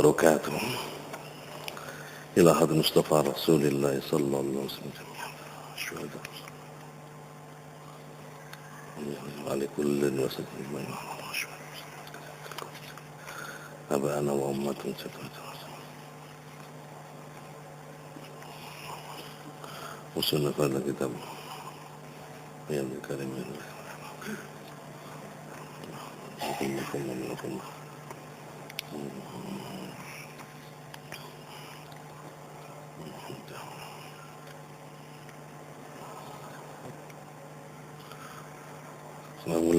wabarakatuh. Ila hadratin Mustafa Rasulillah sallallahu alaihi wasallam. Syuhada. Ala kullin wa sallam. Abana wa ummatun satwa. Usulna pada kitab yang dikarimin.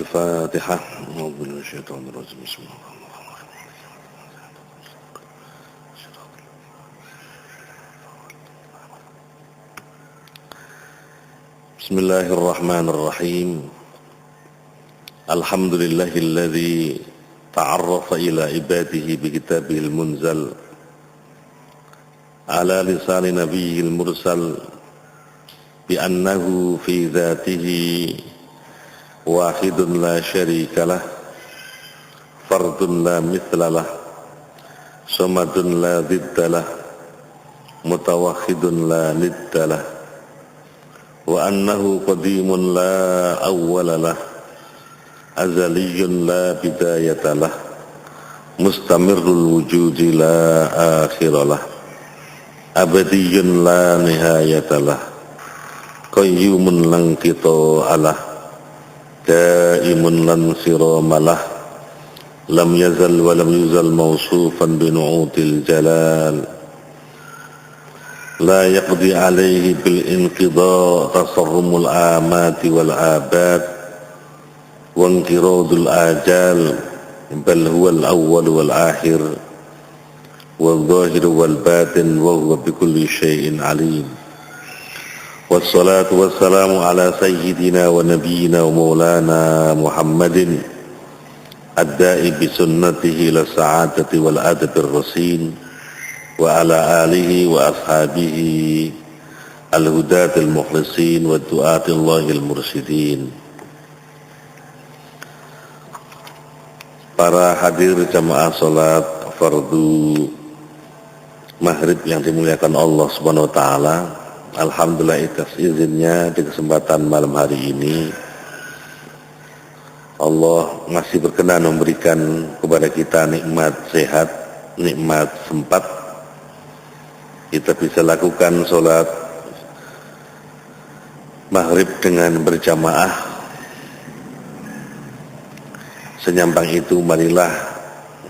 الفاتحة أعوذ بالله من الشيطان الرجيم بسم الله الرحمن الرحيم بسم الله الرحمن الرحيم الحمد لله الذي تعرف إلى عباده بكتابه المنزل على لسان نبيه المرسل بأنه في ذاته واحد لا شريك له فرد لا مثل له صمد لا ضد له متوحد لا ند له وأنه قديم لا أول له أزلي لا بداية له مستمر الوجود لا آخر له أبدي لا نهاية له قيوم لا انقطاع له دائم لا انصرام له لم يزل ولم يزل موصوفا بنعوت الجلال لا يقضي عليه بالانقضاء تصرم الآمات والآباد وانقراض الآجال بل هو الأول والآخر والظاهر والباطن وهو بكل شيء عليم والصلاة والسلام على سيدنا ونبينا ومولانا محمد الداعي بسنته إلى السعادة والأدب الرصين وعلى آله وأصحابه الهداة المخلصين والدعاة الله المرشدين. Para hadir jamaah salat fardu maghrib yang dimuliakan Allah Subhanahu wa taala. Alhamdulillah atas izinnya di kesempatan malam hari ini Allah masih berkenan memberikan kepada kita nikmat sehat, nikmat sempat. Kita bisa lakukan sholat maghrib dengan berjamaah. Senyambang itu marilah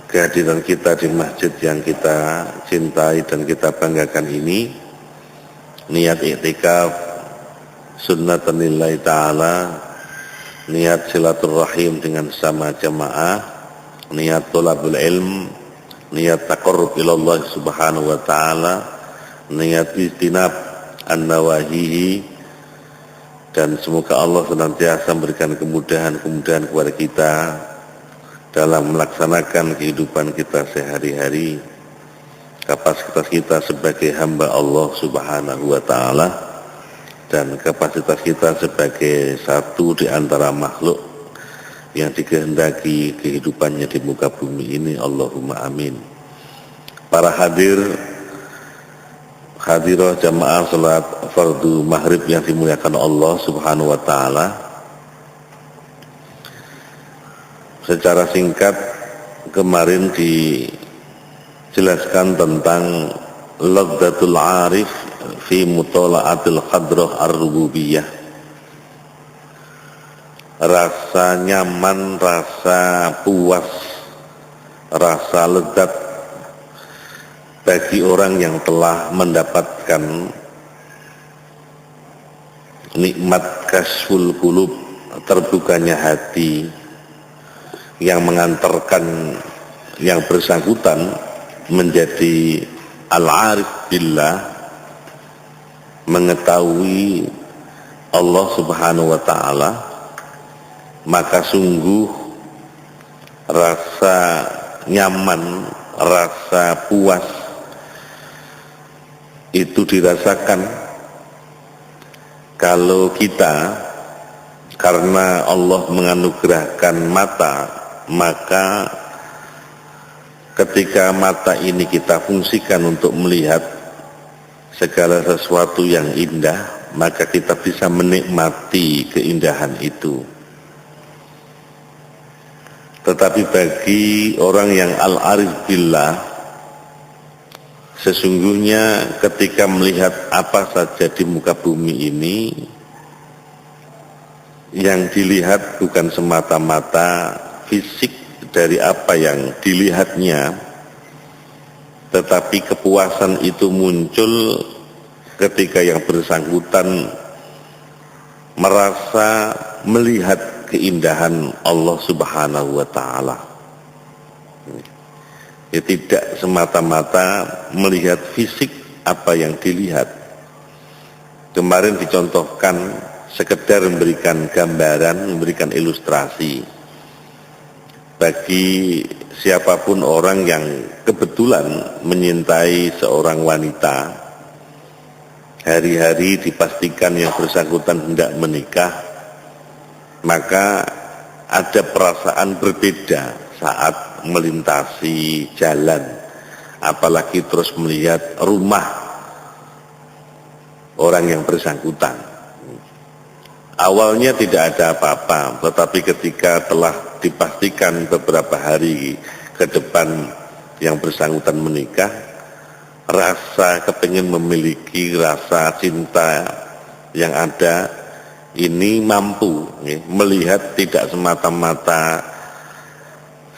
kehadiran kita di masjid yang kita cintai dan kita banggakan ini, niat i'tikaf sunnatan lillahi ta'ala, niat silaturrahim dengan sama jamaah, niat thalabul ilm, niat taqarrub ilallah subhanahu wa ta'ala, niat istinab an-nawahihi, dan semoga Allah senantiasa memberikan kemudahan-kemudahan kepada kita dalam melaksanakan kehidupan kita sehari-hari, kapasitas kita sebagai hamba Allah subhanahu wa ta'ala dan kapasitas kita sebagai satu di antara makhluk yang dikehendaki kehidupannya di muka bumi ini. Allahumma amin. Para hadirah jamaah salat fardu maghrib yang dimuliakan Allah subhanahu wa ta'ala, secara singkat kemarin dijelaskan tentang ladzatul arif fi mutala'atil qadrah ar-rububiyah, rasa nyaman, rasa puas, rasa lezat bagi orang yang telah mendapatkan nikmat kasful qulub, terbukanya hati, yang mengantarkan yang bersangkutan menjadi al-arif billah, mengetahui Allah subhanahu wa ta'ala. Maka sungguh rasa nyaman, rasa puas itu dirasakan kalau kita, karena Allah menganugerahkan mata, maka ketika mata ini kita fungsikan untuk melihat segala sesuatu yang indah, maka kita bisa menikmati keindahan itu. Tetapi bagi orang yang al-arif billah, sesungguhnya ketika melihat apa saja di muka bumi ini, yang dilihat bukan semata-mata fisik dari apa yang dilihatnya, tetapi kepuasan itu muncul ketika yang bersangkutan merasa melihat keindahan Allah Subhanahu wa ta'ala. Ya, tidak semata-mata melihat fisik apa yang dilihat. Kemarin dicontohkan sekedar memberikan gambaran, memberikan ilustrasi. Bagi siapapun orang yang kebetulan menyintai seorang wanita, hari-hari dipastikan yang bersangkutan hendak menikah, maka ada perasaan berbeda saat melintasi jalan, apalagi terus melihat rumah orang yang bersangkutan. Awalnya tidak ada apa-apa, tetapi ketika telah dipastikan beberapa hari ke depan yang bersangkutan menikah, rasa kepingin memiliki, rasa cinta yang ada ini mampu melihat tidak semata-mata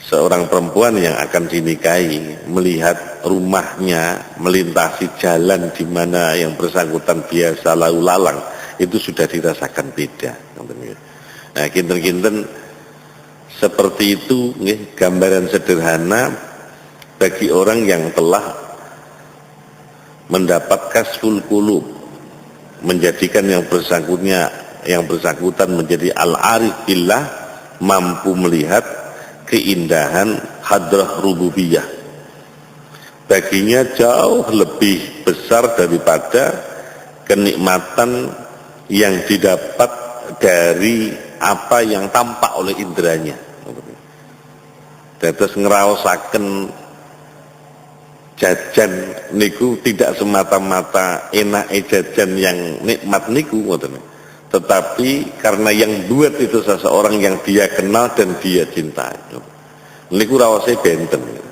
seorang perempuan yang akan dinikahi, melihat rumahnya, melintasi jalan di mana yang bersangkutan biasa lalu lalang, itu sudah dirasakan beda. Nah, kinten-kinten seperti itu gambaran sederhana bagi orang yang telah mendapat kasful qulub, menjadikan yang bersangkutan menjadi al-arif billah, mampu melihat keindahan hadrah rububiyah. Baginya jauh lebih besar daripada kenikmatan yang didapat dari apa yang tampak oleh indranya. Dados ngraosaken jajan niku tidak semata-mata enake jajan yang nikmat niku ngoten. Tetapi karena yang buat itu seseorang yang dia kenal dan dia cintai. Niku rawase benten.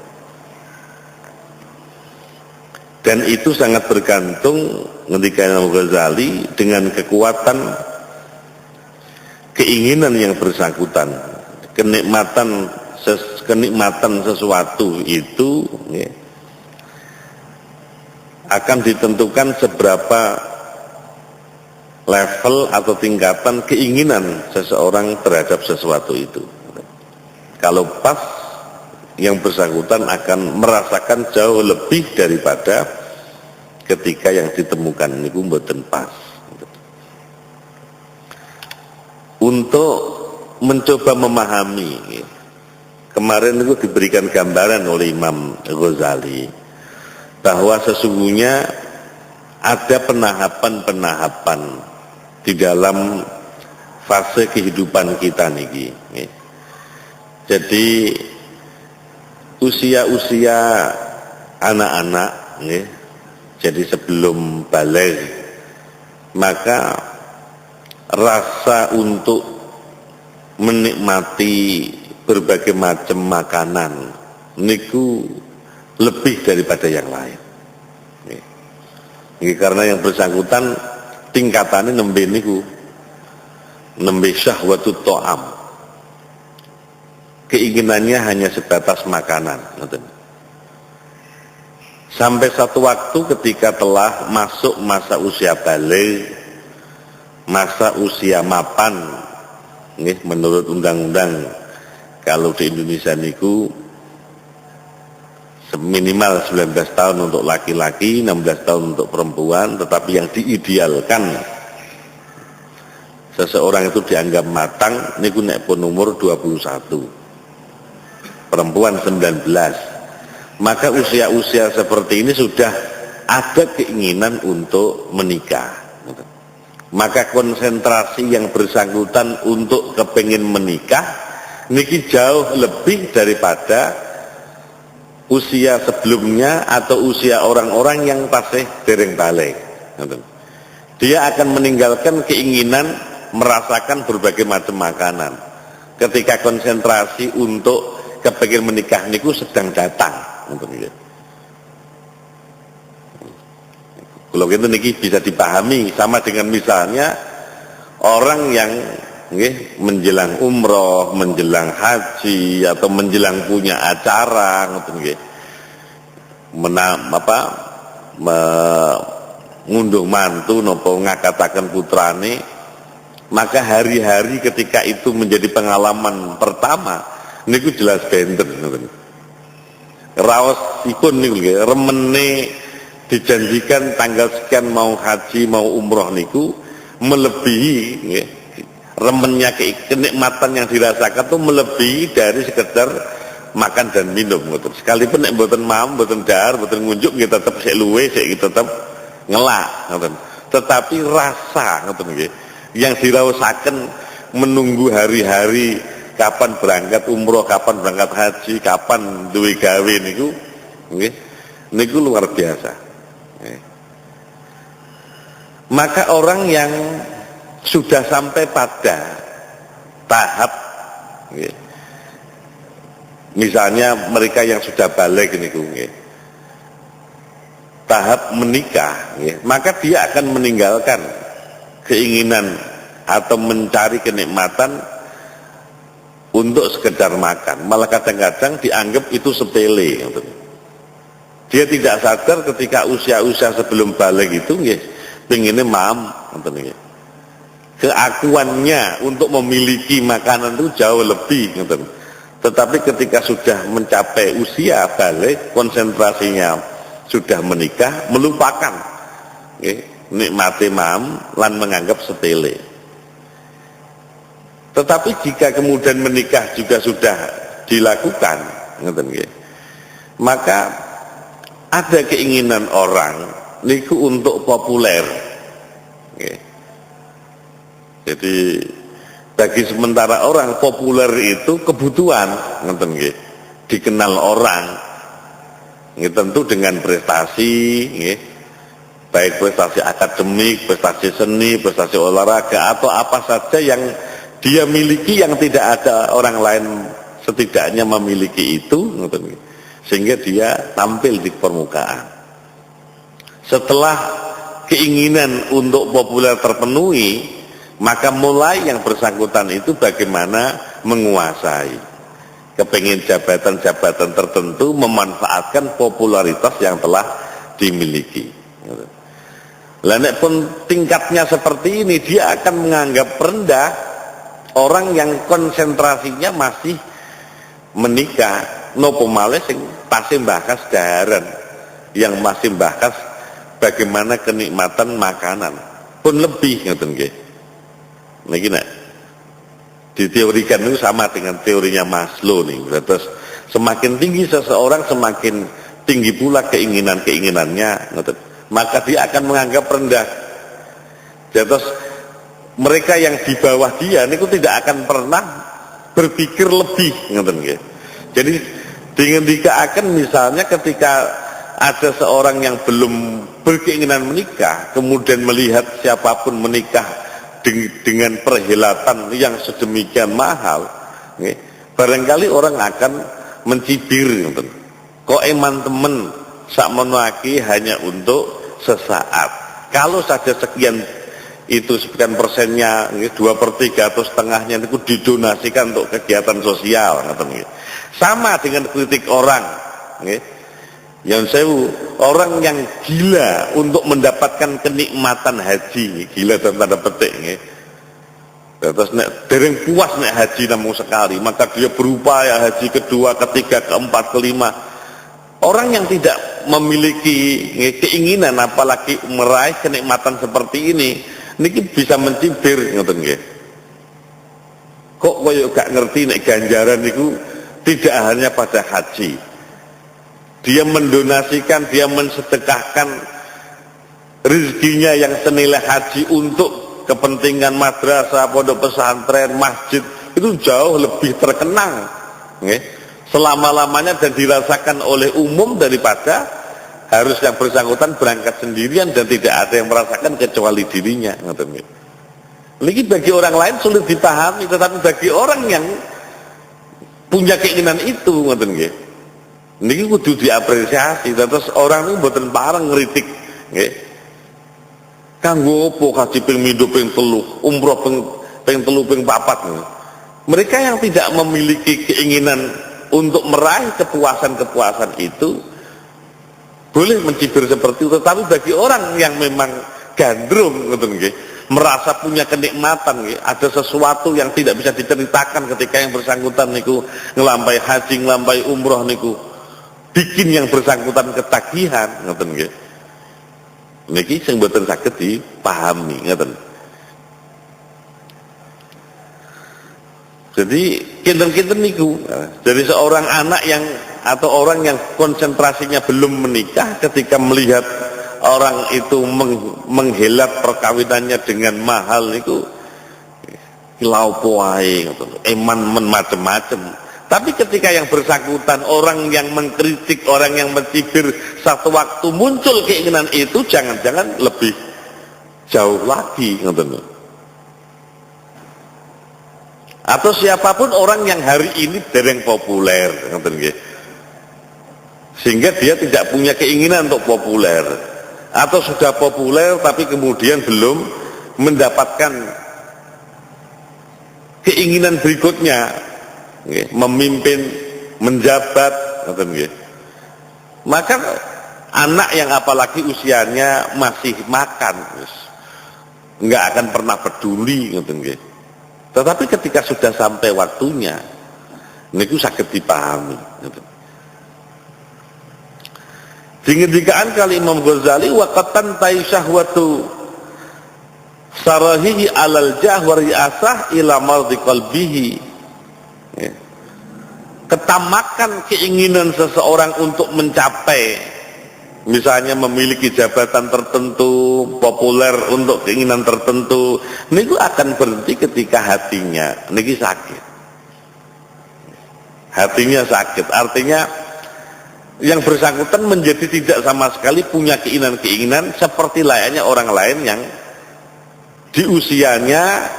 Dan itu sangat bergantung ketika Imam Ghazali dengan kekuatan keinginan yang bersangkutan, kenikmatan sesuatu itu akan ditentukan seberapa level atau tingkatan keinginan seseorang terhadap sesuatu itu. Kalau pas, yang bersangkutan akan merasakan jauh lebih daripada ketika yang ditemukan ini mboten pas. Untuk mencoba memahami, kemarin itu diberikan gambaran oleh Imam Ghazali bahwa sesungguhnya ada penahapan-penahapan di dalam fase kehidupan kita niki. Jadi usia-usia anak-anak, jadi sebelum balik, maka rasa untuk menikmati berbagai macam makanan niku lebih daripada yang lain. Karena yang bersangkutan tingkatannya nembe niku, nembe syahwatut ta'am. Keinginannya hanya sebatas makanan. Sampai satu waktu ketika telah masuk masa usia balik, masa usia mapan, menurut undang-undang kalau di Indonesia niku minimal 19 tahun untuk laki-laki, 16 tahun untuk perempuan, tetapi yang diidealkan seseorang itu dianggap matang niku nek pun umur 21. Perempuan 19, maka usia-usia seperti ini sudah ada keinginan untuk menikah. Maka konsentrasi yang bersangkutan untuk kepingin menikah niki jauh lebih daripada usia sebelumnya atau usia orang-orang yang tasih dereng balik. Dia akan meninggalkan keinginan merasakan berbagai macam makanan ketika konsentrasi untuk kepengin menikah niku sedang datang. Kalau gitu niki bisa dipahami sama dengan misalnya orang yang menjelang umroh, menjelang haji atau menjelang punya acara ngunduh mantu nopo ngakataken putrane, maka hari-hari ketika itu menjadi pengalaman pertama niku jelas benten ngoten. Raos ikun niku remene dijanjikan tanggal sekian mau haji mau umroh niku melebihi remennya kenikmatan yang dirasakan tuh melebihi dari sekedar makan dan minum ngoten. Sekalipun nek mboten mam, mboten dahar, mboten ngunjuk nggih tetep sik luwe, sik tetep ngelak ngoten. Tetapi rasa ngoten nggih yang diraosaken menunggu hari-hari kapan berangkat umroh, kapan berangkat haji, kapan duwe gawe niku nggih niku luar biasa. Maka orang yang sudah sampai pada tahap misalnya mereka yang sudah balik niku tahap menikah maka dia akan meninggalkan keinginan atau mencari kenikmatan untuk sekedar makan, malah kadang-kadang dianggap itu sepele. Dia tidak sadar ketika usia-usia sebelum balik itu pengennya mam keakuannya untuk memiliki makanan itu jauh lebih tetapi ketika sudah mencapai usia balik, konsentrasinya sudah menikah, melupakan nikmati mam lan menganggap sepele. Tetapi jika kemudian menikah juga sudah dilakukan maka ada keinginan orang niku untuk populer. Jadi bagi sementara orang populer itu kebutuhan, dikenal orang, tentu dengan prestasi, baik prestasi akademik, prestasi seni, prestasi olahraga atau apa saja yang dia miliki yang tidak ada orang lain setidaknya memiliki itu, sehingga dia tampil di permukaan. Setelah keinginan untuk populer terpenuhi, maka mulai yang bersangkutan itu bagaimana menguasai kepengin jabatan-jabatan tertentu, memanfaatkan popularitas yang telah dimiliki. Lah nek pun tingkatnya seperti ini, dia akan menganggap rendah orang yang konsentrasinya masih menikah, nopo malih sing tasih mbahas daharan, yang masih bahas bagaimana kenikmatan makanan pun lebih ngoten nggih. Niki nek diteorikan itu sama dengan teorinya Maslow nih. Terus semakin tinggi seseorang semakin tinggi pula keinginannya, maka dia akan menganggap rendah. Terus mereka yang di bawah dia niku tidak akan pernah berpikir lebih, Jadi dikatakan misalnya ketika ada seorang yang belum berkeinginan menikah, kemudian melihat siapapun menikah dengan perhelatan yang sedemikian mahal, barangkali orang akan mencibir, kok eman temen sak menuaki hanya untuk sesaat. Kalau saja sekian itu sekian persennya, 2/3 atau setengahnya itu didonasikan untuk kegiatan sosial, sama dengan kritik orang, yang sewu orang yang gila untuk mendapatkan kenikmatan haji, gila dalam tanda petik, terus nek dereng puas nek haji namung sekali, maka dia berupaya haji kedua, ketiga, keempat, kelima. Orang yang tidak memiliki keinginan apalagi meraih kenikmatan seperti ini, niki bisa mencibir, kok koyo gak ngerti nek ganjaran niku tidak hanya pada haji. Dia mendonasikan, dia mensedekahkan rezekinya yang senilai haji untuk kepentingan madrasah, pondok pesantren, masjid, itu jauh lebih terkenang selama-lamanya dan dirasakan oleh umum daripada harus yang bersangkutan berangkat sendirian dan tidak ada yang merasakan kecuali dirinya. Ini bagi orang lain sulit dipahami, tetapi bagi orang yang punya keinginan itu, ini kudu diapresiasi. Terus orang itu mboten pareng ngritik, kanggo opo kaji ping mindo ping telu, umroh ping telu ping papat. Mereka yang tidak memiliki keinginan untuk meraih kepuasan-kepuasan itu boleh mencibir seperti itu, tetapi bagi orang yang memang gandrung, merasa punya kenikmatan, ada sesuatu yang tidak bisa diceritakan ketika yang bersangkutan niku ngelampai haji, ngelampai umroh niku bikin yang bersangkutan ketagihan, niki sing mboten saged dipahami, Jadi kinten-kinten niku dari seorang anak yang atau orang yang konsentrasinya belum menikah ketika melihat orang itu menghelat perkawinannya dengan mahal niku laupo wae eman macem-macem. Tapi ketika yang bersangkutan orang yang mengkritik, orang yang mencibir, satu waktu muncul keinginan itu, jangan-jangan lebih jauh lagi, atau siapapun orang yang hari ini dereng populer, sehingga dia tidak punya keinginan untuk populer, atau sudah populer tapi kemudian belum mendapatkan keinginan berikutnya, memimpin, menjabat, maka anak yang apalagi usianya masih makan, nggak akan pernah peduli, tetapi ketika sudah sampai waktunya, niku saged dipahami. Dingendikaan kali Imam Ghazali, waqatan tai syahwatu sarahihi alal jahwar asah ila mardi qalbihi. Ketamakan keinginan seseorang untuk mencapai, misalnya memiliki jabatan tertentu, populer untuk keinginan tertentu, niku akan berhenti ketika hatinya niki sakit. Hatinya sakit, artinya yang bersangkutan menjadi tidak sama sekali punya keinginan-keinginan seperti layaknya orang lain yang di usianya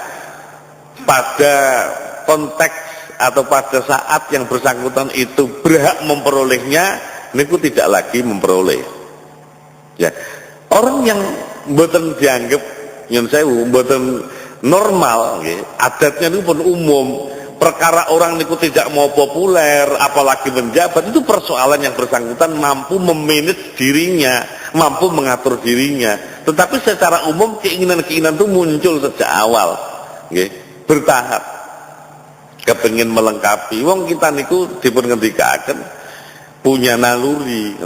pada konteks atau pada saat yang bersangkutan itu berhak memperolehnya, niku tidak lagi memperoleh. Ya, orang yang mboten dianggap nyun sewu mboten normal, adatnya itu pun umum. Perkara orang niku tidak mau populer, apalagi menjabat, itu persoalan yang bersangkutan mampu memanage dirinya, mampu mengatur dirinya. Tetapi secara umum keinginan-keinginan itu muncul sejak awal, bertahap. Kepengin melengkapi, wong kita niku dipun ngendikaken punya naluri,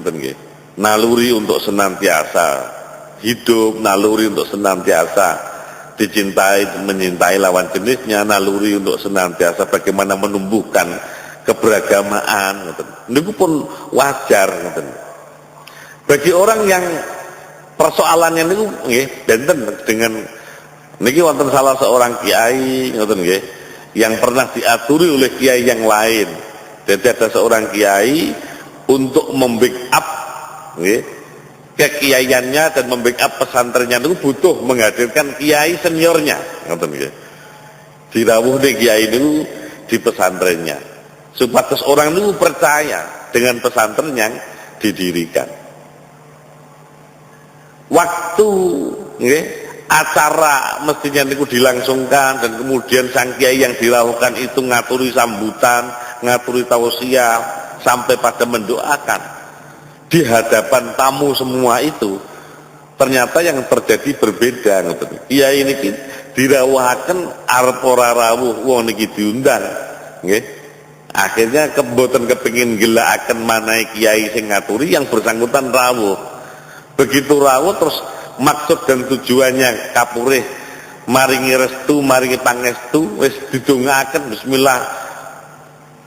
naluri untuk senantiasa hidup, naluri untuk senantiasa dicintai, menyintai lawan jenisnya, naluri untuk senantiasa bagaimana menumbuhkan keberagamaan, niku pun wajar. Bagi orang yang persoalannya niku benten dengan niki wonten salah seorang kiai, yang pernah diaturi oleh kiai yang lain. Jadi ada seorang kiai untuk membackup kekiaiannya dan membackup pesantrennya itu butuh menghadirkan kiai seniornya, dirawuh nih kiai itu di pesantrennya supaya orang itu percaya dengan pesantren yang didirikan. Waktu acara mestinya niku dilangsungkan dan kemudian sang kiai yang dirawuhkan itu ngaturi sambutan, ngaturi tausiah sampai pada mendoakan di hadapan tamu semua itu, ternyata yang terjadi berbeda. Kiai niki dirawuhaken arep ora rawuh, wong niki diundang, akhirnya keboten kepengin gelakaken manahe kiai sing ngaturi, yang bersangkutan rawuh. Begitu rawuh terus maksud dan tujuannya kapurih maringi restu, maringi pangestu, wis didongaaken bismillah.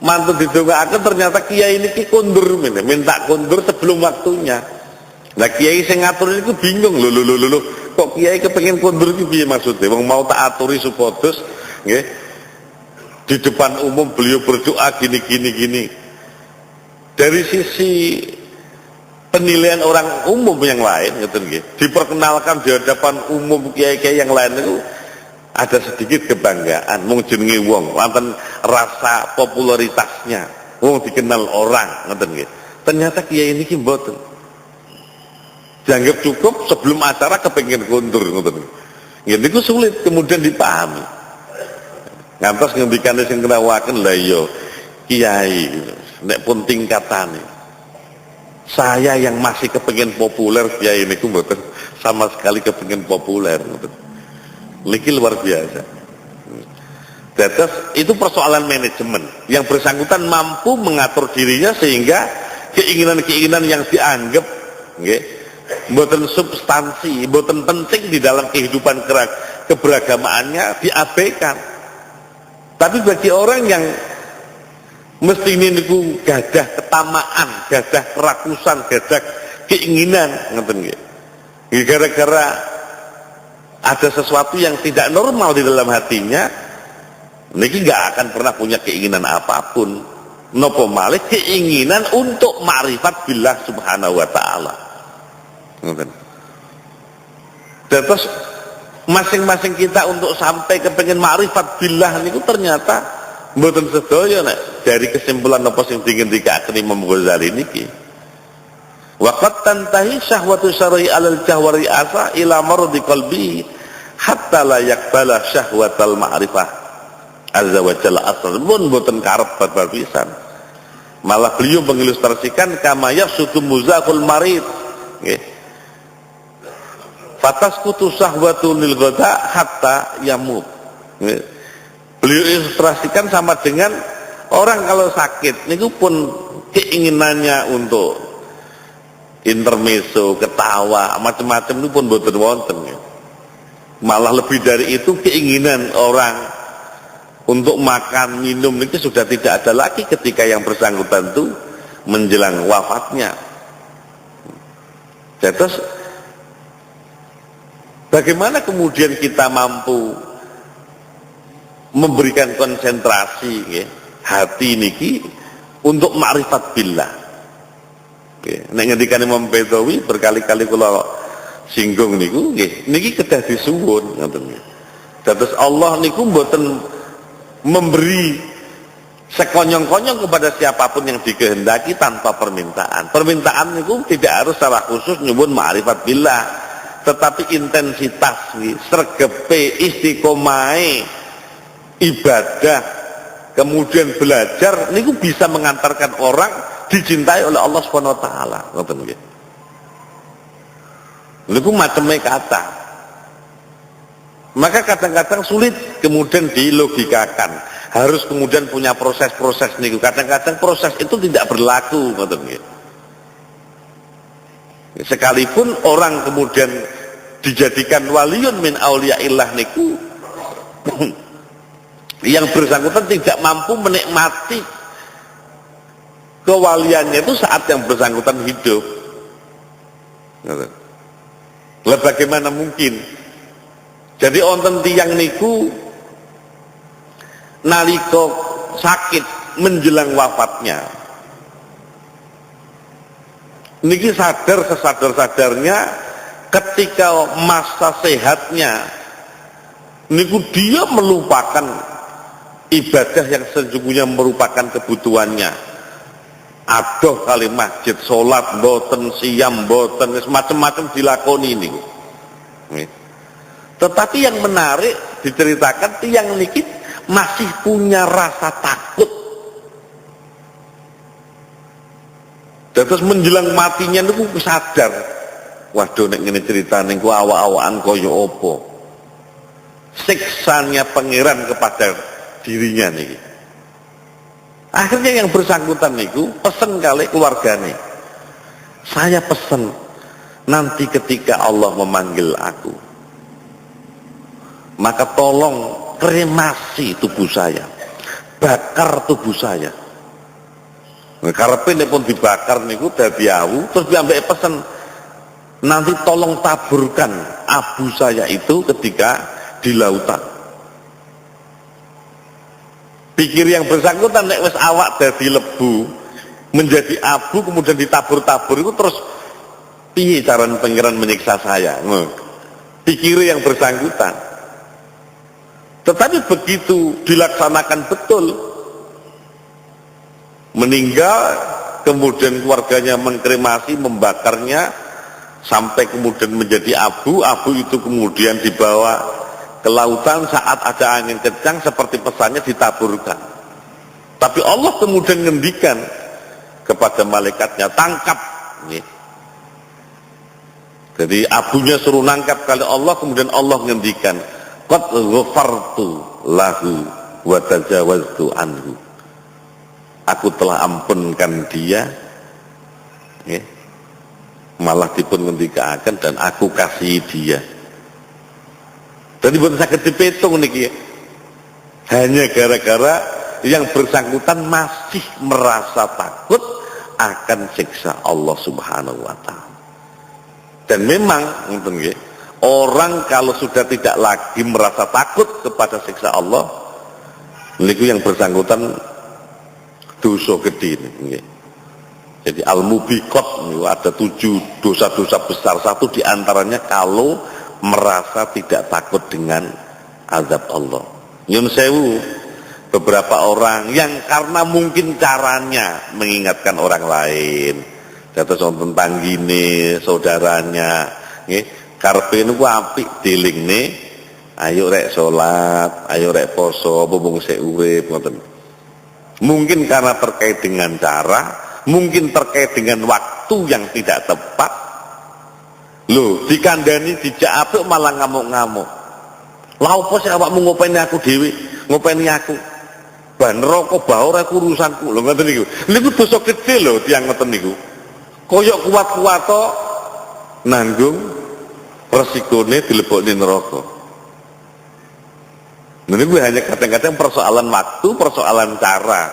Mantun didongaaken ternyata kiai niki kondur, minta kondur sebelum waktunya. Nah kiai sing ngatur niku bingung, lho kok kiai kepengin kondur iki piye maksude? Wong mau tak aturi supados nggih. Di depan umum beliau berdoa gini. Dari sisi penilaian orang umum yang lain, diperkenalkan di hadapan umum kiai-kiai yang lain itu ada sedikit kebanggaan, mung jenenge wong, wonten rasa popularitasnya, wong dikenal orang, ternyata kiai ini mboten. Dianggap cukup sebelum acara kepengin kondur, itu sulit kemudian dipahami. Ngantos ngendikane sing kenawaken lha iya kiai, nek pun tingkatane saya yang masih kepengin populer, kiai niku mboten sama sekali kepengin populer. Niki luar biasa. Terus itu persoalan manajemen. Yang bersangkutan mampu mengatur dirinya sehingga keinginan-keinginan yang dianggap mboten substansi, mboten penting di dalam kehidupan keberagamaannya diabaikan. Tapi bagi orang yang mesti ini niku gadah ketamaan, gadah kerakusan, gadah keinginan, gara-gara ada sesuatu yang tidak normal di dalam hatinya, niki nggak akan pernah punya keinginan apapun. Nopo malih keinginan untuk ma'rifat billah subhanahu wa ta'ala. Terus masing-masing kita untuk sampai kepengen ma'rifat billah niku ternyata mboten sedaya nek dari kesimpulan apa sing dingendikaken Imam Ghazali niki. Waqat tantahi syahwatu syar'i alal jahwari asa ila mardi qalbi hatta la yaqbala syahwatal ma'rifah azza wa jalla asal mun mboten karep babar pisan. Malah beliau mengilustrasikan kama yafsudu muzaqul marid nggih. Fatasqutu syahwatu lil ghada hatta yamut. Nggih. Beliau ilustrasikan sama dengan orang kalau sakit niku pun keinginannya untuk intermezzo, ketawa, macam-macam itu pun boten wonten. Malah lebih dari itu keinginan orang untuk makan, minum itu sudah tidak ada lagi ketika yang bersangkutan itu menjelang wafatnya. Terus bagaimana kemudian kita mampu memberikan konsentrasi hati niki untuk ma'rifat billah. Nek ngendikan Imam Baidawi berkali-kali kula singgung niku niki kedah disuwun ngoten. Dados Allah niku mboten memberi sekonyong-konyong kepada siapapun yang dikehendaki tanpa permintaan. Permintaan niku tidak harus secara khusus nyuwun ma'rifat billah, tetapi intensitas sregepe istiqomahe ibadah kemudian belajar niku bisa mengantarkan orang dicintai oleh Allah Subhanahu wa taala. Ngoten nggih. Niku macamnya kata. Maka kadang-kadang sulit kemudian dilogikakan. Harus kemudian punya proses-proses niku. Kadang-kadang proses itu tidak berlaku, ngoten nggih. Sekalipun orang kemudian dijadikan waliyun min auliyaillah niku yang bersangkutan tidak mampu menikmati kewaliannya itu saat yang bersangkutan hidup. Lah bagaimana mungkin? Jadi wonten tiyang niku nalika sakit menjelang wafatnya niki sadar sesadar-sadarnya ketika masa sehatnya niku dia melupakan ibadah yang sesungguhnya merupakan kebutuhannya. Adoh kali masjid, sholat, boten, siam, boten, macam-macam dilakoni ini. Tetapi yang menarik diceritakan tiang niki masih punya rasa takut. Terus menjelang matinya niku sadar, waduh nek ngene ceritane ku awak-awakan kaya apa. Siksanya pangeran kepada dirinya nih. Akhirnya yang bersangkutan niku pesen kali keluargane. Saya pesen nanti ketika Allah memanggil aku, maka tolong kremasi tubuh saya, bakar tubuh saya. Karepe nek pun dibakar niku dadi awu, terus diambek pesen nanti tolong taburkan abu saya itu ketika di lautan. Pikir yang bersangkutan nek wis awak dadi lebu, menjadi abu kemudian ditabur-tabur itu terus piye cara pangeran menyiksa saya? Pikir yang bersangkutan. Tetapi begitu dilaksanakan betul, meninggal, kemudian keluarganya mengkremasi, membakarnya, sampai kemudian menjadi abu itu kemudian dibawa ke lautan saat ada angin kencang seperti pesannya ditaburkan. Tapi Allah kemudian ngendikan kepada malaikatnya, tangkap. Jadi abunya suruh nangkap kali Allah, kemudian Allah ngendikan, qad ghafartu lahu wa tajawaztu anhu. Aku telah ampunkan dia, malah dipun ngendikaken dan aku kasih dia. Jadi bukan sakit dipetung niki, hanya gara-gara yang bersangkutan masih merasa takut akan siksa Allah Subhanahu wa taala. Dan memang orang kalau sudah tidak lagi merasa takut kepada siksa Allah, niku yang bersangkutan dosa gede niki. Jadi al-mubiqat ada 7 dosa-dosa besar. Satu diantaranya kalau merasa tidak takut dengan azab Allah. Nyun sewu, beberapa orang yang karena mungkin caranya mengingatkan orang lain, kata wonten tanggine, saudaranya, nggih, karepe niku apik dilingne, ayo rek salat, ayo rek poso, mumpung sik urip ngoten. Mungkin karena terkait dengan cara, mungkin terkait dengan waktu yang tidak tepat. Loh, dikandani dijak apik malah ngamuk-ngamuk. Lah opo sih awakmu ngopeni aku dhewe, ngopeni aku. Ban neraka baur aku urusanku. Lho ngoten niku. Niku dosa gede lho tiyang ngoten niku. Koyok kuat-kuat tok nanggung resikone dilebokne neraka. Niku hanya kadang-kadang persoalan waktu, persoalan cara.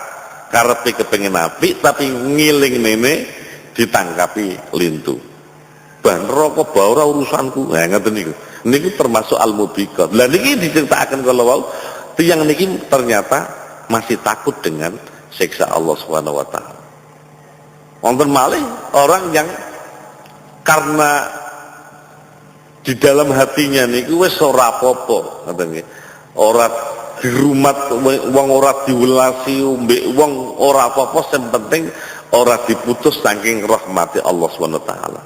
Karepe kepengin apik tapi ngiling nene ditangkapi lintu. Ban neraka baur urusanku. Nah ngoten niku. Niku termasuk al-mubiqat. Lah niki diceritakan kalau wau tiyang niki ternyata masih takut dengan siksa Allah Subhanahu wa taala. Wonten malih orang yang karena di dalam hatinya niku wis ora apa-apa, ngoten nggih. Ora dirumat wong, ora diwelasi mbek wong, ora apa-apa, sing penting ora diputus saking rahmati Allah Subhanahu wa taala.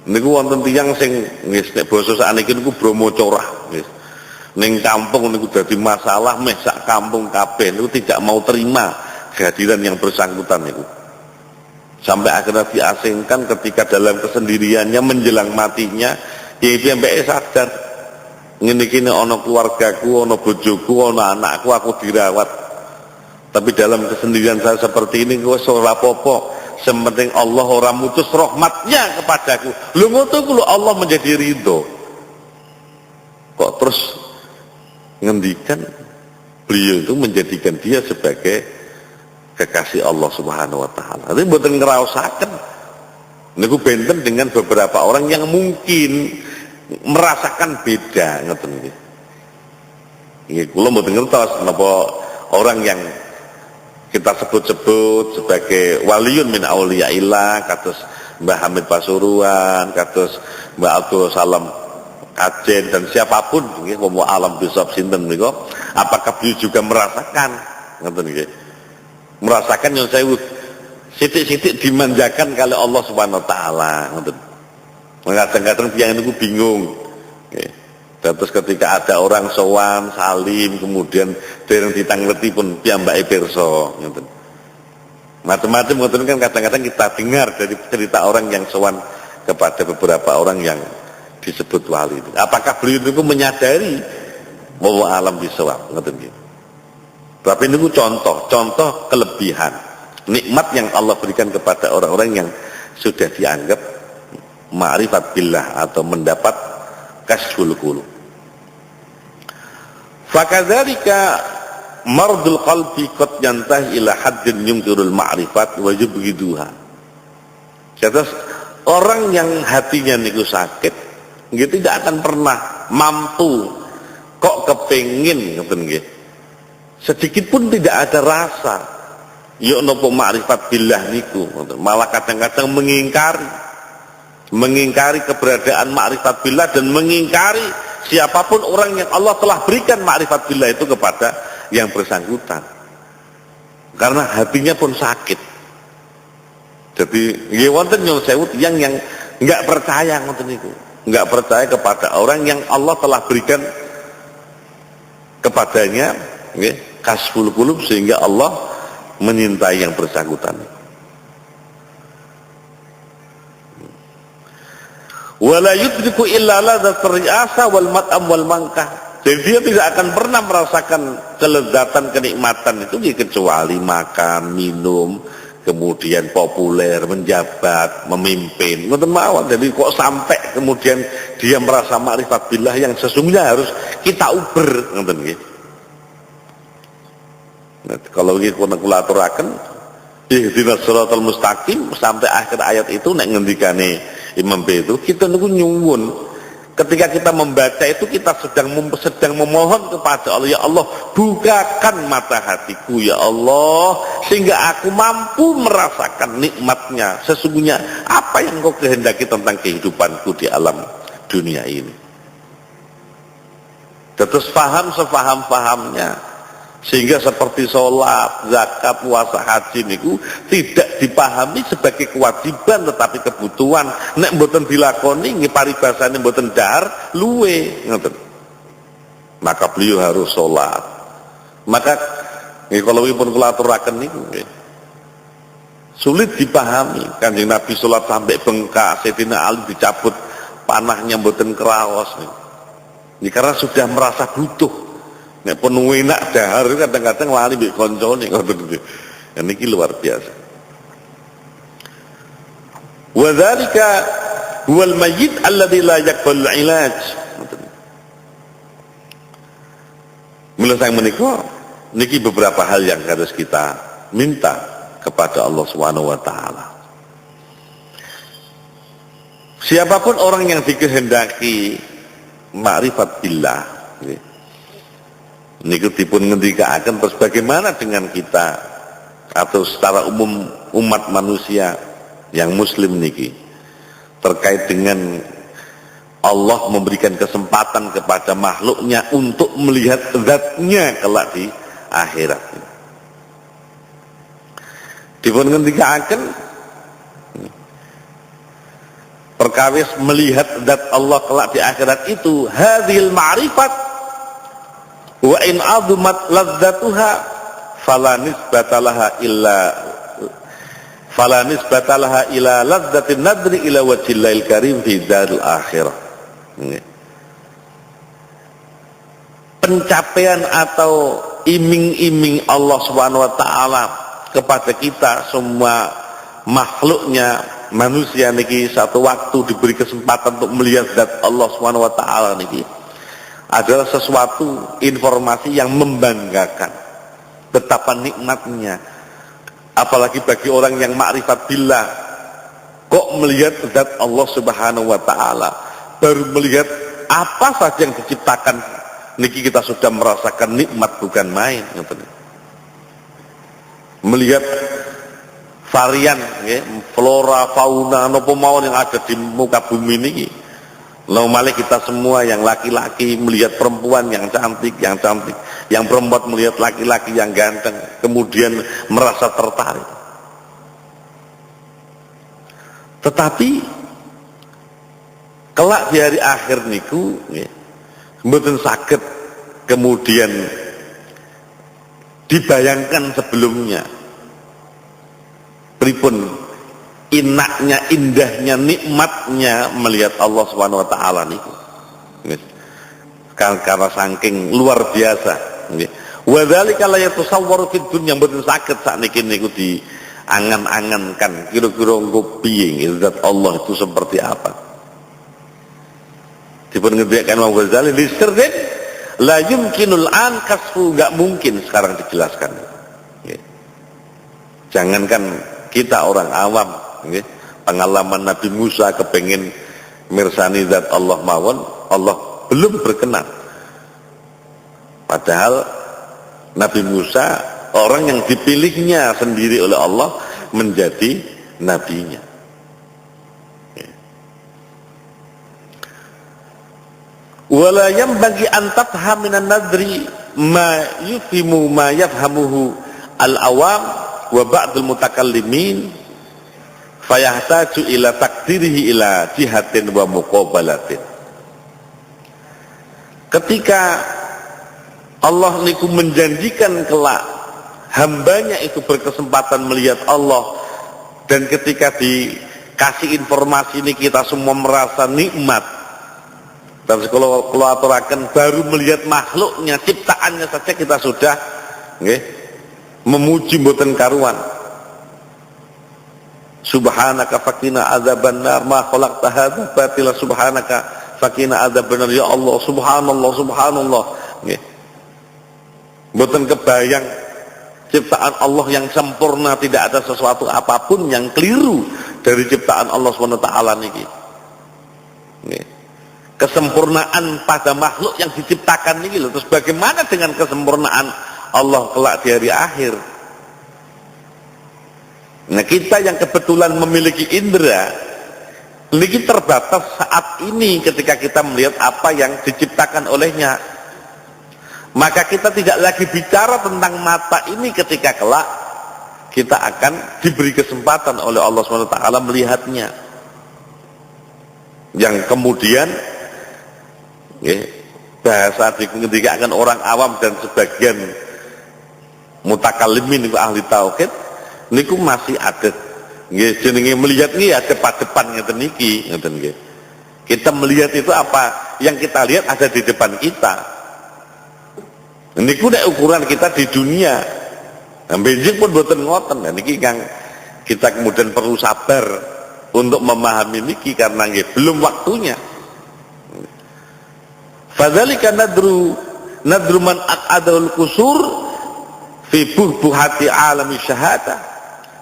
Niku wonten tiyang sing nggih nek basa sakniki niku Bromo corah nggih. Ning kampung niku dadi masalah, meh sak kampung kabeh niku tidak mau terima kehadiran yang bersangkutan niku. Sampai akhirnya diasingkan ketika dalam kesendiriannya menjelang matinya, ya piyambake sadar ngene iki nek ana keluargaku, ana bojoku, ana anakku, aku dirawat. Tapi dalam kesendirian saya seperti ini wis ora apa-apa. Sementing Allah ora mutus rahmatnya kepadaku. Lho ngono ku Allah menjadi ridho. Kok terus ngendikan beliau itu menjadikan dia sebagai kekasih Allah Subhanahu wa taala. Tapi mboten ngraosaken. Niku benten dengan beberapa orang yang mungkin merasakan beda ngoten nggih. Nggih kula mboten ngertos napa orang yang kita sebut-sebut sebagai waliun min auliyaillah, kados Mbah Hamid Pasuruan, kados Mbah Abdul Salam Kajen dan siapapun nggih wong alam bisab sinten niku, apakah beliau juga merasakan ngoten nggih. Merasakan yang saya sithik-sithik dimanjakan kali Allah Subhanahu wa taala ngoten. Kadang-kadang tiyang niku bingung. Nggih. Terus ketika ada orang sowan salim kemudian dereng ditangleti pun piyambake pirsa ngoten. Macam-macam ngoten kan kadang-kadang kita dengar dari cerita orang yang sowan kepada beberapa orang yang disebut wali. Apakah beliau itu menyadari bahwa alam bisawab ngoten nggih. Tapi ini contoh kelebihan nikmat yang Allah berikan kepada orang-orang yang sudah dianggap ma'rifat billah atau mendapat kasful qulub. Fakadzalika mardul qalbi qad yantahi ila haddin yumtirul ma'rifat wa yubghiduha. Jadi orang yang hatinya niku sakit nggih tidak akan pernah mampu kok kepengin ngoten nggih. Sedikit pun tidak ada rasa Yuk nopo ma'rifat billah niku, malah kadang-kadang mengingkari keberadaan ma'rifat billah dan mengingkari siapapun orang yang Allah telah berikan ma'rifat billah itu kepada yang bersangkutan. Karena hatinya pun sakit. Jadi nggih wonten nyuwun sewu yang enggak percaya ngoten niku. Enggak percaya kepada orang yang Allah telah berikan kepadanya nggih kasful qulub sehingga Allah menyintai yang bersangkutan. Wala yudriku illa ladzat ri'asa wal mat'am wal mangkah. Jadi dia tidak akan pernah merasakan kelezatan kenikmatan itu kecuali makan, minum, kemudian populer, menjabat, memimpin. Ngoten mawon. Jadi kok sampai kemudian dia merasa ma'rifat billah yang sesungguhnya harus kita uber ngoten nggih. Nah, kalau nggih kula aturaken ihdinas siratal mustaqim sampai akhir ayat itu nek ngendikane Imam B itu kita nunggu nyuwun ketika kita membaca itu kita sedang memohon kepada Allah, ya Allah bukakan mata hatiku ya Allah sehingga aku mampu merasakan nikmatnya sesungguhnya apa yang Kau kehendaki tentang kehidupanku di alam dunia ini. Terus paham sefaham-fahamnya sehingga seperti sholat, zakat, puasa, haji niku tidak dipahami sebagai kewajiban tetapi kebutuhan. Nek mboten dilakoni nggih paribasane mboten dahar luwe ngoten. Maka beliau harus sholat. Maka nggih kalau pun kula aturaken niku nggih sulit dipahami. Kanjeng Nabi sholat sampai bengkak, Sayyidina Ali dicabut panahnya mboten kraos niku. Karena sudah merasa butuh. Nek penuh enak dahar kadang-kadang lali mbek koncone ngoten iki. Niki luar biasa. Wa dzalika huwal mayyit alladzi la yaqbalu ilaj. Mula sang menika niki beberapa hal yang harus kita minta kepada Allah Subhanahu wa taala. Siapapun orang yang dikehendaki ma'rifat billah nggih niku dipun ngendikaaken terus bagaimana dengan kita atau secara umum umat manusia yang muslim niki terkait dengan Allah memberikan kesempatan kepada makhluknya untuk melihat zatnya kelak di akhirat. Dipun ngendikaaken perkawis melihat zat Allah kelak di akhirat itu hadhil ma'rifat wa in azumat ladzatuha fala nisbatalaha illa ladzatin nadri ila wajhillahil karim fi dzaril akhirah. Pencapaian atau iming-iming Allah Subhanahu wa taala kepada kita semua makhluknya manusia niki satu waktu diberi kesempatan untuk melihat zat Allah Subhanahu wa taala niki adalah sesuatu informasi yang membanggakan betapa nikmatnya apalagi bagi orang yang ma'rifat billah kok melihat zat Allah Subhanahu wa taala baru melihat apa saja yang diciptakan niki kita sudah merasakan nikmat bukan main melihat varian ya, flora fauna napa mawon yang ada di muka bumi niki. Lalu kita semua yang laki-laki melihat perempuan yang cantik, yang perempuan melihat laki-laki yang ganteng, kemudian merasa tertarik. Tetapi kelak di hari akhir niku, mboten saged kemudian dibayangkan sebelumnya. Pripun inaknya, indahnya, nikmatnya melihat Allah Subhanahu wa taala niku. Karena saking luar biasa nggih. Wa dzalika la yatasawwaru fid dunya mboten saged sakniki niku diangan-angankan kira-kira engko piye zat Allah itu seperti apa. Dipun ngendikaken Imam Ghazali li sirrin la yumkinul an kasfu enggak mungkin sekarang dijelaskan. Nggih. Jangankan kita orang awam nggih, pengalaman Nabi Musa kepengin mirsani zat Allah mawon, Allah belum berkenan. Padahal Nabi Musa orang yang dipilihnya sendiri oleh Allah menjadi nabinya. Wala yanbaghi an tafham minan nadri ma yufimu ma yafhamuhu al-awam wa ba'dul mutakallimin fayahtaju ila takdirihi ila jihatin wa muqabalatin. Ketika Allah niku menjanjikan kelak hambanya itu berkesempatan melihat Allah, dan ketika dikasih informasi ini kita semua merasa nikmat. Dan kalau aturakan baru melihat makhluknya, ciptaannya saja kita sudah memuji mboten karuan. Subhanaka fakina adzaban nar ma khalaqta hadza batila subhanaka fakina adzaban nar. Ya Allah, subhanallah subhanallah. Nggih. Mboten kebayang ciptaan Allah yang sempurna, tidak ada sesuatu apapun yang keliru dari ciptaan Allah SWT niki. Nggih. Kesempurnaan pada makhluk yang diciptakan ini loh. Terus bagaimana dengan kesempurnaan Allah kelak di hari akhir? Nah, kita yang kebetulan memiliki indera ini terbatas saat ini ketika kita melihat apa yang diciptakan olehnya. Maka kita tidak lagi bicara tentang mata ini ketika kelak kita akan diberi kesempatan oleh Allah SWT melihatnya, yang kemudian bahasa diketika orang awam dan sebagian mutakallimin ahli tauhid niku masih ada jenenge melihat nih ada depan ngeten niki ngeten nggih. Kita melihat itu apa yang kita lihat ada di depan kita. Niku nek ukuran kita di dunia. Benjing pun boten ngoten. Niki kang kita kemudian perlu sabar untuk memahami niki karena nggih belum waktunya. Fadzalika nadru man aqadul qusur fi buhati alami syahadah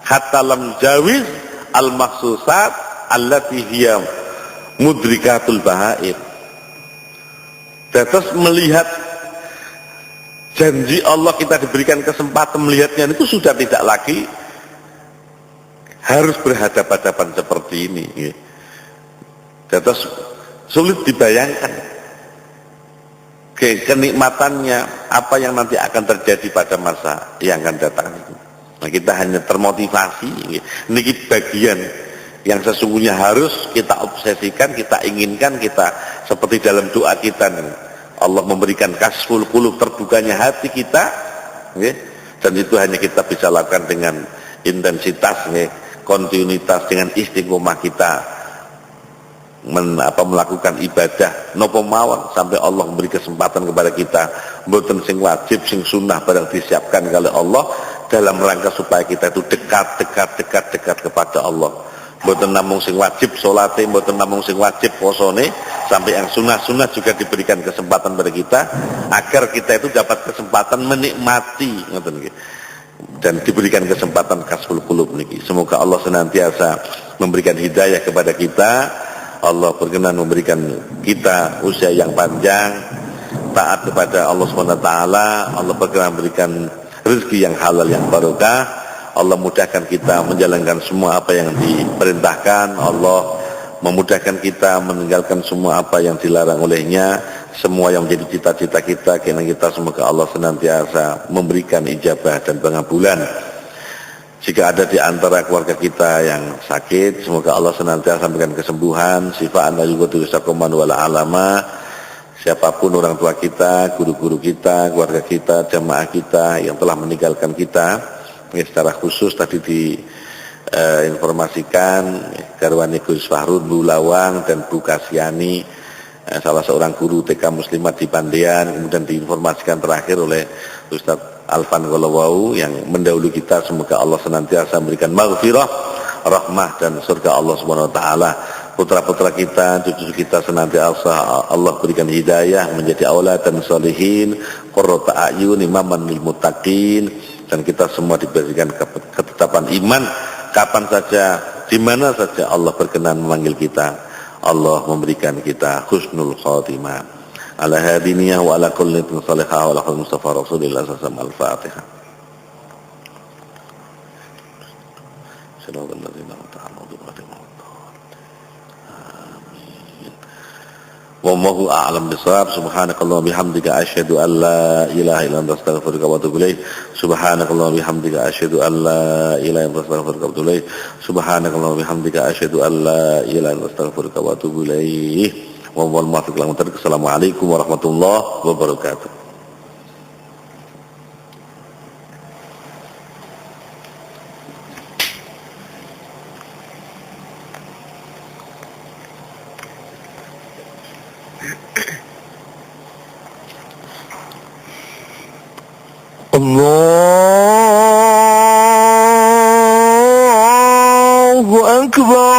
hatta lam jawiz al maksusat allati hiya mudrikatul bahair. Terus melihat janji Allah, kita diberikan kesempatan melihatnya itu sudah tidak lagi harus berhadapan-hadapan seperti ini. Terus sulit dibayangkan kenikmatannya, apa yang nanti akan terjadi pada masa yang akan datang. Nah, kita hanya termotivasi. Ini bagian yang sesungguhnya harus kita obsesikan, kita inginkan, kita seperti dalam doa kita. Allah memberikan kasful qulub, terbukanya hati kita. Dan itu hanya kita bisa lakukan dengan intensitas, kontinuitas, dengan istiqomah kita melakukan ibadah nopo mawon sampai Allah memberi kesempatan kepada kita. Mboten sing wajib, sing sunnah barang disiapkan oleh Allah dalam rangka supaya kita itu dekat kepada Allah. Mboten namung sing wajib salate, mboten namung sing wajib posone, sampai yang sunnah juga diberikan kesempatan kepada kita agar kita itu dapat kesempatan menikmati ngoten nggih. Dan diberikan kesempatan kasful qulub niki. Semoga Allah senantiasa memberikan hidayah kepada kita. Allah berkenan memberikan kita usia yang panjang, taat kepada Allah SWT. Allah berkenan memberikan rezeki yang halal, yang barokah. Allah mudahkan kita menjalankan semua apa yang diperintahkan. Allah memudahkan kita meninggalkan semua apa yang dilarang olehnya. Semua yang menjadi cita-cita kita, karena kita semoga Allah senantiasa memberikan ijabah dan pengabulan. Jika ada di antara keluarga kita yang sakit, semoga Allah senantiasa memberikan kesembuhan, sifaan wa yughdisakuman wala alama. Siapapun orang tua kita, guru-guru kita, keluarga kita, jamaah kita yang telah meninggalkan kita, secara khusus tadi diinformasikan garwane Gus Fahrud Bu Lawang dan Bu Kasyani, salah seorang guru TK Muslimat di Pandean, kemudian diinformasikan terakhir oleh Ustadz Alfan Golowau yang mendahului kita. Semoga Allah senantiasa memberikan maghfirah, rahmah dan surga Allah Subhanahu wa taala. Putra-putra kita, cucu kita senantiasa Allah berikan hidayah menjadi aulad dan sholihin, qurrata a'yun, imaman lil muttaqin, dan kita semua diberikan ketetapan iman kapan saja, di mana saja Allah berkenan memanggil kita. Allah memberikan kita husnul khatimah. Ala hadiniyah wa ala kulli salihah wa ala kulli mustafa Rasulillah sallallahu alaihi wasallam. Al-Fatihah. صراط الذين أنعمت عليهم غير المغضوب Wallahu a'lam bishawab. Subhanakallahumma bihamdika asyhadu an la ilaha illa anta astaghfiruka wa atubu ilaik. Subhanakallahumma bihamdika asyhadu an la ilaha illa anta astaghfiruka wa atubu ilaik. Subhanakallahumma bihamdika asyhadu an la ilaha illa anta astaghfiruka wa atubu ilaik. Wal muwaffiq ila aqwamit thoriq. Assalamualaikum warahmatullahi wabarakatuh. Allahu Akbar.